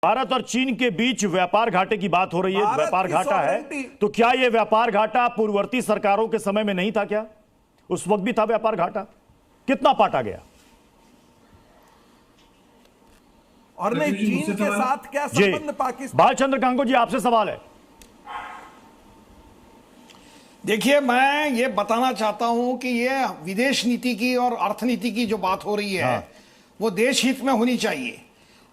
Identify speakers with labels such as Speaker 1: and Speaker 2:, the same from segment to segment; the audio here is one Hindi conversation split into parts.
Speaker 1: भारत और चीन के बीच व्यापार घाटे की बात हो रही है। व्यापार घाटा है तो क्या यह व्यापार घाटा पूर्ववर्ती सरकारों के समय में नहीं था? क्या उस वक्त भी था व्यापार घाटा? कितना पाटा गया?
Speaker 2: और नहीं, चीन के साथ क्या संबंध पाकिस्तान?
Speaker 1: बालचंद्र कांगो जी, आपसे सवाल है।
Speaker 3: देखिए, मैं ये बताना चाहता हूं कि ये विदेश नीति की और अर्थनीति की जो बात हो रही है, वो देश हित में होनी चाहिए।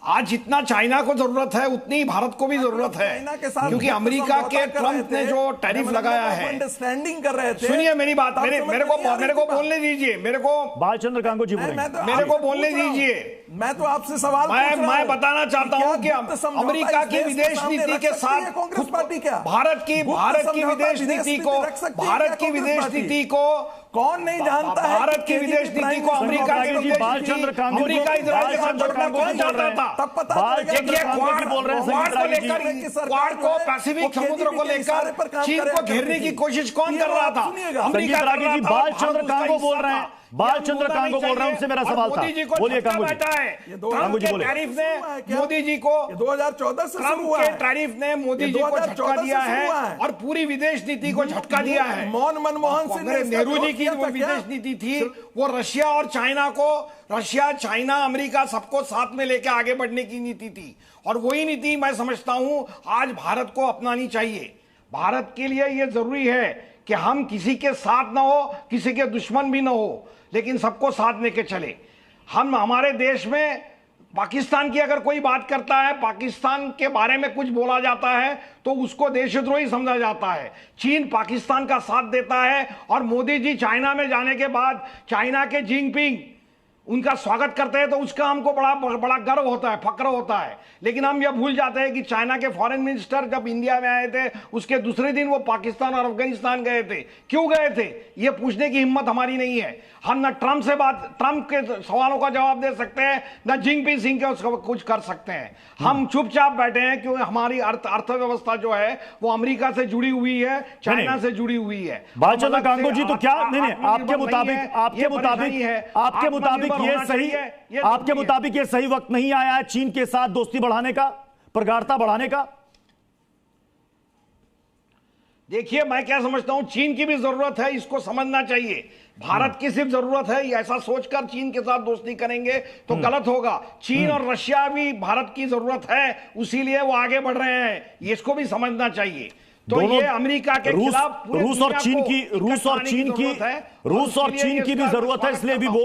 Speaker 3: आज जितना चाइना को जरूरत है उतनी ही भारत को भी जरूरत है, क्योंकि अमेरिका के ट्रंप ने जो टैरिफ लगाया है,
Speaker 2: अंडरस्टैंडिंग कर रहे थे।
Speaker 3: सुनिए मेरी बात, मेरे को बोलने दीजिए, मेरे को
Speaker 1: बालचंद्र कांगो जी
Speaker 3: मेरे को बोलने दीजिए।
Speaker 2: मैं तो आपसे सवाल
Speaker 3: मैं बताना चाहता हूं कि अमेरिका की विदेश नीति के साथ
Speaker 2: कांग्रेस पार्टी क्या
Speaker 3: भारत की विदेश नीति को
Speaker 2: कौन नहीं जानता है?
Speaker 3: भारत की विदेश नीति को अमेरिका के
Speaker 1: बालचंद्र कांगो जी
Speaker 3: तब पता क्वाड को पैसिफिक समुद्र को लेकर चीन को घेरने की कोशिश कौन कर रहा था?
Speaker 1: अमेरिका। बालचंद्र कांगो बोल रहे हैं, बालचंद्र कांगो बोल रहे हैं, उनसे मेरा सवाल था। बोलिए कांगो जी।
Speaker 3: कांगो जी बोले। टैरिफ ने मोदी जी को
Speaker 2: 2014 से शुरू हुआ है।
Speaker 3: टैरिफ ने मोदी जी को झटका दिया है और पूरी विदेश नीति को झटका दिया है।
Speaker 2: मनमोहन सिंह ने,
Speaker 3: नेहरू जी की वो विदेश नीति थी, वो रशिया और चाइना को, रशिया, चाइना, अमेरिका सबको साथ में लेकर आगे बढ़ने की नीति थी। और वही नीति मैं समझता हूं आज भारत को अपनानी चाहिए। भारत के लिए यह जरूरी है कि हम किसी के साथ ना हो, किसी के दुश्मन भी ना हो, लेकिन सबको साथ लेके चले। हम हमारे देश में पाकिस्तान की अगर कोई बात करता है, पाकिस्तान के बारे में कुछ बोला जाता है, तो उसको देशद्रोही समझा जाता है। चीन पाकिस्तान का साथ देता है और मोदी जी चाइना में जाने के बाद चाइना के जिनपिंग उनका स्वागत करते हैं, तो उसका हमको बड़ा गर्व होता है, फक्र होता है। लेकिन हम यह भूल जाते हैं कि चाइना के फॉरेन मिनिस्टर जब इंडिया में आए थे, उसके दूसरे दिन वो पाकिस्तान और अफगानिस्तान गए थे। क्यों गए थे, ये पूछने की हिम्मत हमारी नहीं है। हम न ट्रंप के सवालों का जवाब दे सकते हैं, न जिनपिंग सिंह के कुछ कर सकते हैं। हम चुपचाप बैठे हैं क्योंकि हमारी अर्थव्यवस्था जो है वो अमेरिका से जुड़ी हुई है, चाइना से जुड़ी हुई है।
Speaker 1: बालचंद्र कांगो जी, तो क्या नहीं, आपके मुताबिक ये सही वक्त नहीं आया है चीन के साथ दोस्ती बढ़ाने का, प्रगाढ़ता बढ़ाने का?
Speaker 3: देखिए, मैं क्या समझता हूं, चीन की भी जरूरत है, इसको समझना चाहिए। भारत की सिर्फ जरूरत है, ऐसा सोचकर चीन के साथ दोस्ती करेंगे तो गलत होगा। चीन और रशिया भी भारत की जरूरत है, उसीलिए वो आगे बढ़ रहे हैं, इसको भी समझना चाहिए। तो ये अमेरिका के खिलाफ
Speaker 1: रूस और चीन की भी जरूरत है, इसलिए भी वो